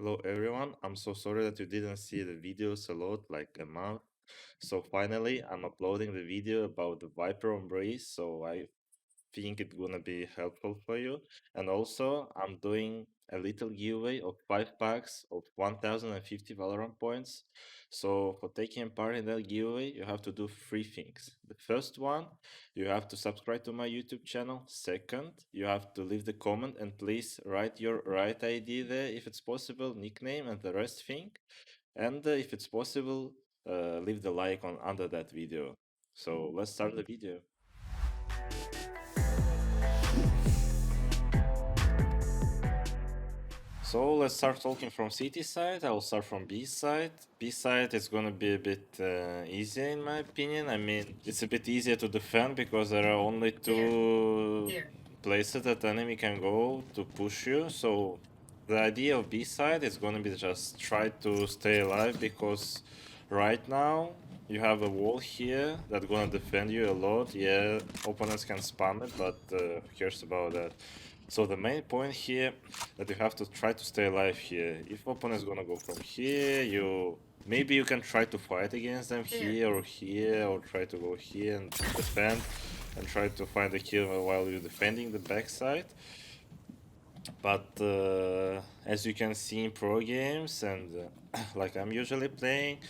Hello everyone, I'm so sorry that you didn't see the videos a lot, like a month. So finally, I'm uploading the video about the Viper Embrace, so I think it's gonna be helpful for you. And also, I'm doing a little giveaway of 5 packs of 1050 Valorant points. So for taking part in that giveaway, you have to do 3 things. The first one, you have to subscribe to my YouTube channel. Second, you have to leave the comment and please write your Riot ID there if it's possible, nickname and the rest thing. And if it's possible, leave the like on under that video. So let's start the video. So let's start talking from CT side. I will start from B side. B side is gonna be a bit easier in my opinion. I mean, it's a bit easier to defend because there are only two places that enemy can go to push you. So the idea of B side is gonna be just try to stay alive because right now you have a wall here that's gonna defend you a lot. Yeah, opponents can spam it, but who cares about that? So the main point here that you have to try to stay alive here. If opponent is gonna go from here, maybe you can try to fight against them here, or try to go here and defend and try to find a kill while you're defending the backside. But as you can see in pro games and like I'm usually playing,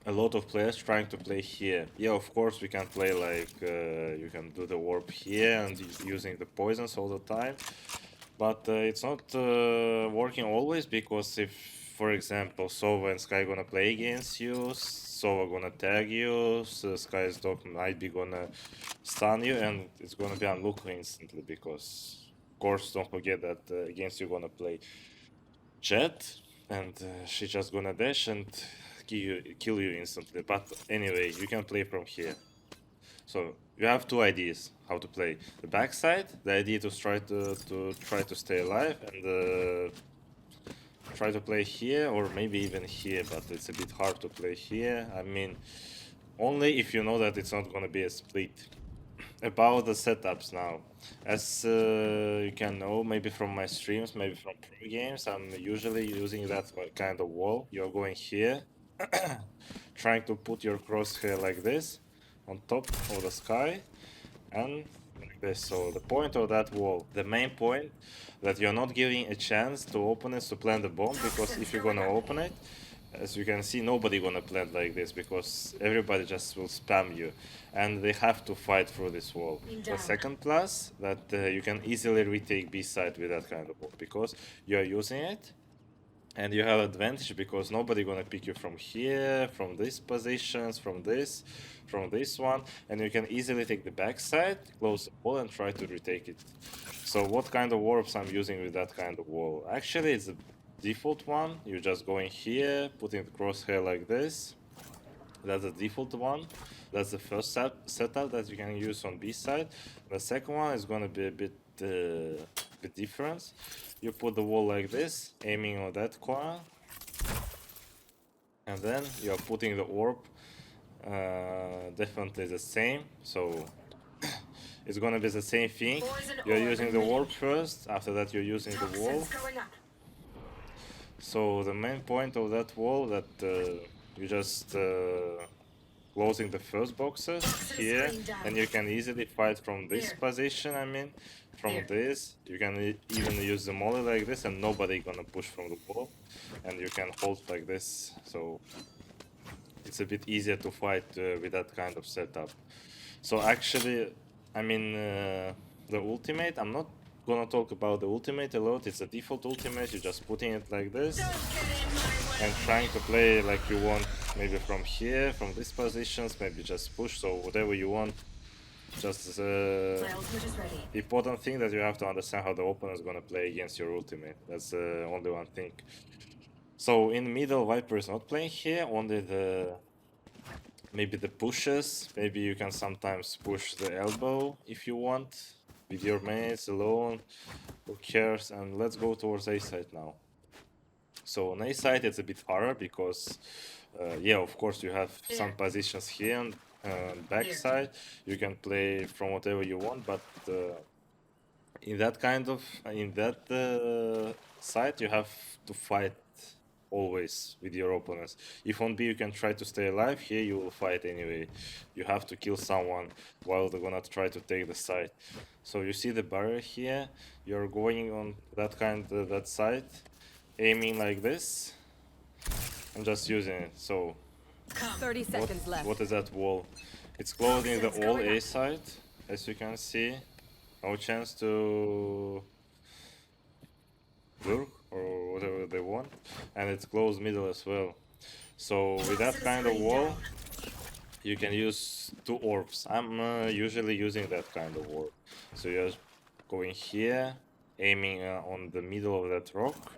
a lot of players trying to play here. Yeah, of course we can play like you can do the warp here and using the poisons all the time, but it's not working always because if, for example, Sova and Sky gonna play against you, Sova gonna tag you, so Sky's dog might be gonna stun you, and it's gonna be unlockable instantly because, of course, don't forget that against you gonna play Jet, and she just gonna dash and kill you instantly. But anyway, you can play from here. So you have two ideas how to play. The backside, the idea to try to stay alive and try to play here or maybe even here, but it's a bit hard to play here. I mean, only if you know that it's not gonna be a split. About the setups now, as you can know, maybe from my streams, maybe from pro games, I'm usually using that kind of wall. You're going here, trying to put your crosshair like this on top of the sky, and like this. So the point of that wall, the main point, that you're not giving a chance to opponents to plant the bomb, because if you're gonna open it, as you can see, nobody gonna plant like this because everybody just will spam you, and they have to fight through this wall. The second plus, that you can easily retake B side with that kind of wall because you are using it, and you have advantage because nobody gonna pick you from here, from these positions, from this one, and you can easily take the backside, close the wall, and try to retake it. So what kind of warps I'm using with that kind of wall? Actually, it's a default one. You're just going here, putting the crosshair like this. That's the default one. That's the first setup that you can use on B side. The second one is gonna be a bit different. You put the wall like this, aiming on that corner, and then you are putting the orb definitely the same. So it's gonna be the same thing. You're using the orb first, after that you're using the wall. So the main point of that wall, that you just closing the first boxes here, and you can easily fight from this position. I mean, from this, you can even use the molly like this, and nobody gonna push from the wall, and you can hold like this. So it's a bit easier to fight with that kind of setup. So actually, I mean, the ultimate, I'm not gonna talk about the ultimate a lot. It's a default ultimate. You're just putting it like this and trying to play like you want, maybe from here, from these positions, maybe just push. So whatever you want. Just important thing that you have to understand how the opponent is gonna play against your ultimate. That's only one thing. So in the middle, Viper is not playing here. Only maybe the pushes. Maybe you can sometimes push the elbow if you want with your mates alone. Who cares? And let's go towards A side now. So on A side it's a bit harder because yeah, of course you have some positions here and back side. You can play from whatever you want, but in that site, you have to fight always with your opponents. If on B you can try to stay alive, here you will fight anyway. You have to kill someone while they're gonna try to take the site. So you see the barrier here. You're going on that site, aiming like this. I'm just using it. So 30 seconds left. what is that wall? It's closing the all A side, as you can see. No chance to lurk or whatever they want, and it's closed middle as well. So with that kind of wall, you can use 2 orbs. I'm usually using that kind of orb. So you're going here, aiming on the middle of that rock,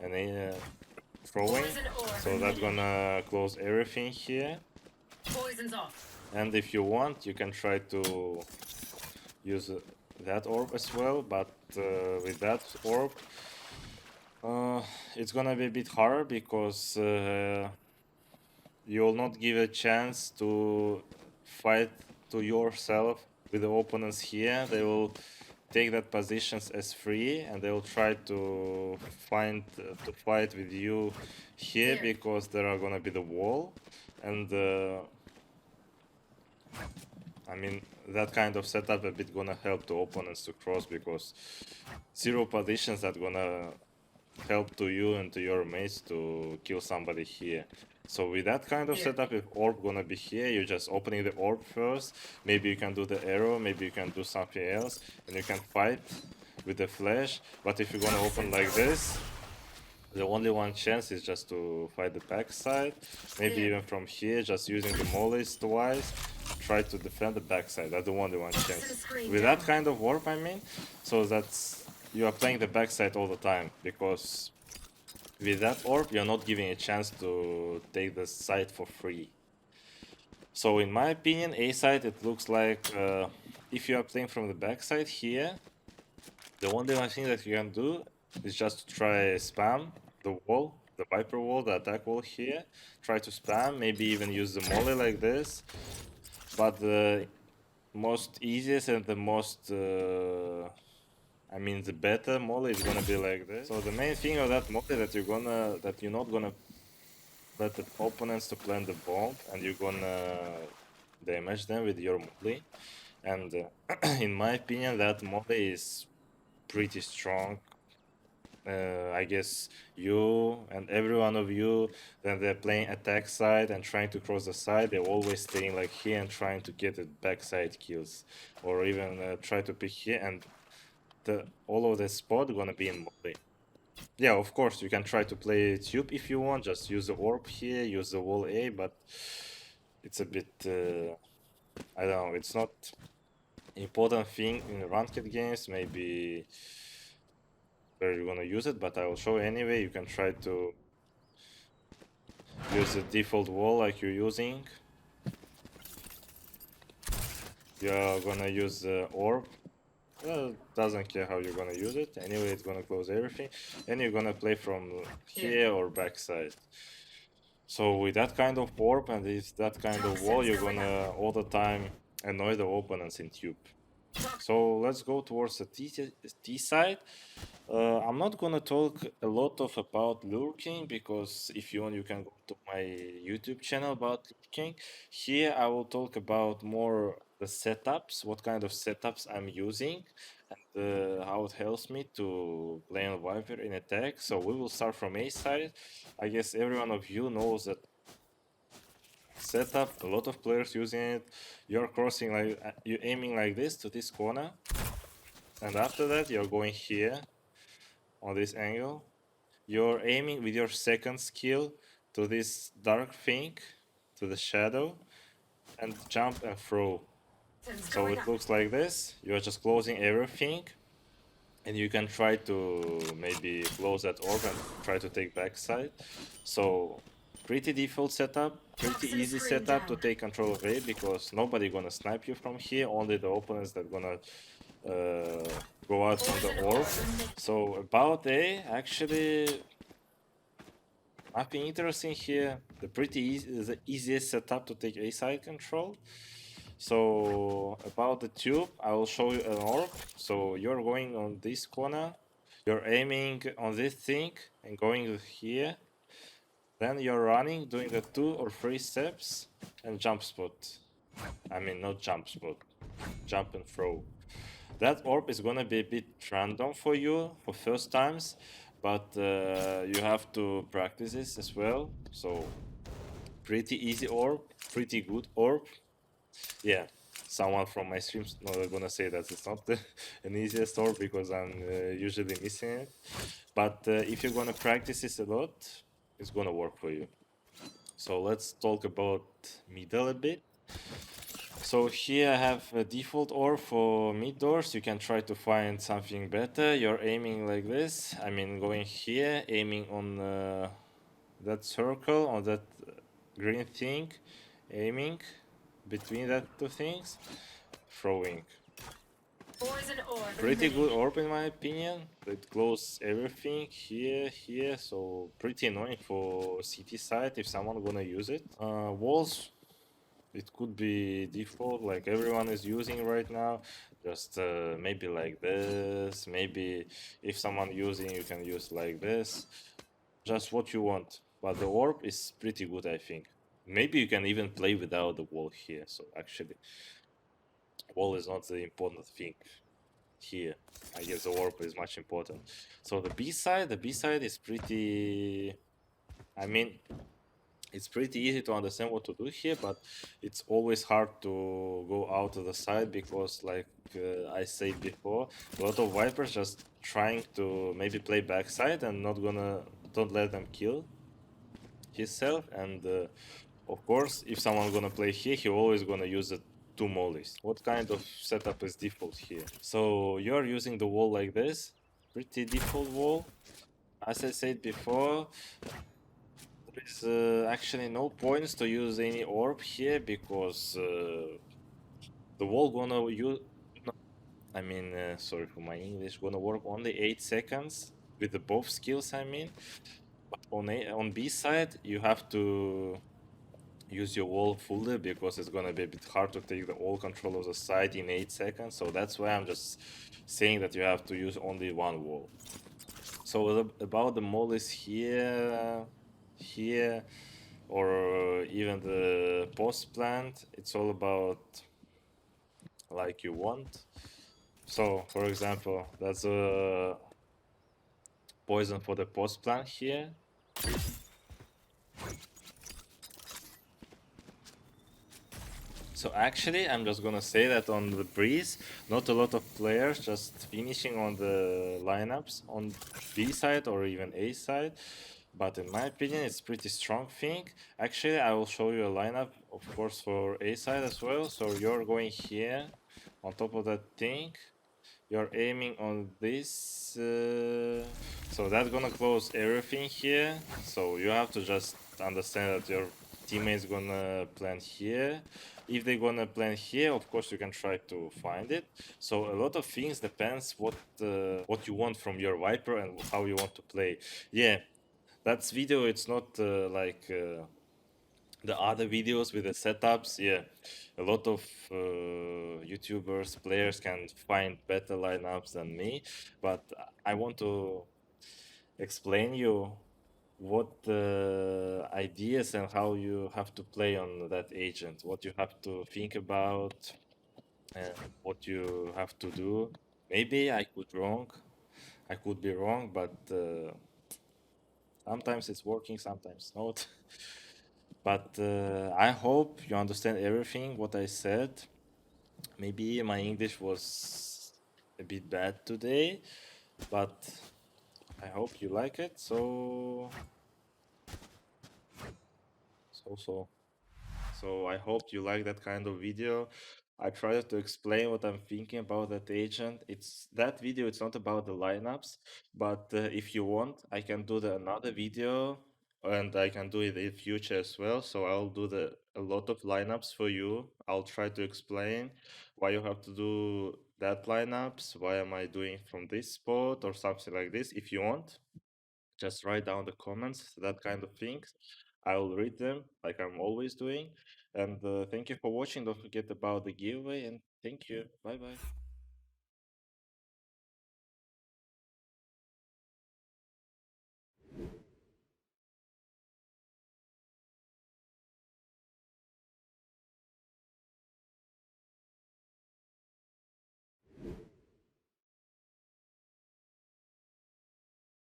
and then throwing. So that's gonna close everything here. Poison's off. And if you want, you can try to use that orb as well, but with that orb, it's gonna be a bit hard because you will not give a chance to fight to yourself with the opponents here. They will take that positions as free, and they will try to fight with you here because there are gonna be the wall, and I mean, that kind of setup a bit gonna help the opponents to cross, because 0 positions that gonna help to you and to your mates to kill somebody here. So with that kind of setup, if orb gonna be here, you're just opening the orb first. Maybe you can do the arrow, maybe you can do something else, and you can fight with the flash. But if you're gonna open like this, the only one chance is just to fight the backside. Maybe even from here, just using the mollies twice, try to defend the backside. That's the only one chance. With that kind of warp, I mean, so that's you are playing the backside all the time, because with that orb, you're not giving a chance to take the side for free. So in my opinion, A side, it looks like if you are playing from the backside here, the only one thing that you can do is just try spam the wall, the Viper wall, the attack wall here. Try to spam, maybe even use the molly like this. But the most easiest and the most, I mean, the better molly is gonna be like this. So the main thing of that molly that you're not gonna let the opponents to plant the bomb, and you're gonna damage them with your molly. And in my opinion, that molly is pretty strong. I guess you and every one of you, then they're playing attack side and trying to cross the side, they're always staying like here and trying to get the backside kills, or even try to pick here, and all of the spot gonna be in molly. Yeah, of course you can try to play tube if you want, just use the orb here, use the wall A, but it's a bit I don't know, it's not important thing in ranked games, maybe where you're gonna use it, but I will show you anyway. You can try to use the default wall like you're using. You're gonna use the orb. Doesn't care how you're gonna use it. Anyway, it's gonna close everything, and you're gonna play from here or backside. So with that kind of orb and that kind of wall, you're gonna all the time annoy the opponents in tube. So let's go towards the T side. I'm not gonna talk a lot about lurking, because if you want, you can go to my YouTube channel about lurking. Here I will talk about more the setups, what kind of setups I'm using, and how it helps me to play on Viper in attack. So we will start from A side. I guess every one of you knows that setup, a lot of players using it. You're crossing like you're aiming like this to this corner, and after that you're going here on this angle. You're aiming with your second skill to this dark thing, to the shadow, and jump and throw. So it looks like this. You're just closing everything, and you can try to maybe close that orb and try to take backside. So pretty default setup, pretty easy setup to take control of A, because nobody gonna snipe you from here, only the opponents that gonna go out from the orb. So about A, actually nothing interesting here. The easiest setup to take A side control. So about the tube, I will show you an orb. So you're going on this corner, you're aiming on this thing and going here. Then you're running, doing the 2 or 3 steps and jump spot. I mean, not jump spot, jump and throw. That orb is gonna be a bit random for you for first times, but you have to practice this as well. So pretty easy orb, pretty good orb. Yeah, someone from my streams not gonna say that it's not an easiest orb because I'm usually missing it. But if you're gonna practice this a lot, it's gonna work for you. So let's talk about middle a bit. So here I have a default orb for mid doors. You can try to find something better. You're aiming like this. I mean, going here, aiming on that circle, on that green thing, aiming between that two things, throwing. Poison orb. Pretty good orb in my opinion. It closes everything here, so pretty annoying for CT side if someone gonna use it. Walls, it could be default like everyone is using right now. Just maybe like this. Maybe if someone using, you can use like this. Just what you want. But the orb is pretty good, I think. Maybe you can even play without the wall here. So actually, wall is not the important thing here. I guess the orb is much important. So the B side is pretty. I mean, it's pretty easy to understand what to do here, but it's always hard to go out of the side because, like I said before, a lot of Vipers just trying to maybe play backside and don't let them kill himself. And of course, if someone gonna play here, he always gonna use the two mollies. What kind of setup is default here? So you're using the wall like this, pretty default wall. As I said before, there is actually no points to use any orb here because the wall gonna use. I mean, sorry for my English. Gonna work only 8 seconds with the both skills. I mean, but on B side you have to use your wall fully because it's gonna be a bit hard to take the all control of the side in 8 seconds. So that's why I'm just saying that you have to use only one wall. So about the mollies here, or even the post plant, it's all about like you want. So for example, that's a poison for the post plant here. So actually, I'm just gonna say that on the breeze, not a lot of players just finishing on the lineups on B side or even A side. But in my opinion, it's pretty strong thing. Actually, I will show you a lineup, of course, for A side as well. So you're going here on top of that thing. You're aiming on this. So that's gonna close everything here. So you have to just understand that your teammates gonna plant here. If they're gonna plant here, of course you can try to find it. So a lot of things depends what you want from your Viper and how you want to play. Yeah, that's video. It's not like the other videos with the setups. Yeah, a lot of YouTubers, players can find better lineups than me, but I want to explain you what ideas and how you have to play on that agent, what you have to think about, and what you have to do. Maybe I could be wrong, but sometimes it's working, sometimes not. But I hope you understand everything what I said. Maybe my English was a bit bad today, but I hope you like it. So so I hope you like that kind of video. I tried to explain what I'm thinking about that agent. It's that video. It's not about the lineups, but if you want, I can do another video, and I can do it in future as well. So I'll do a lot of lineups for you. I'll try to explain why you have to do that lineups. Why am I doing from this spot or something like this? If you want, just write down the comments, that kind of things. I'll read them like I'm always doing. And thank you for watching. Don't forget about the giveaway. And thank you. Bye bye.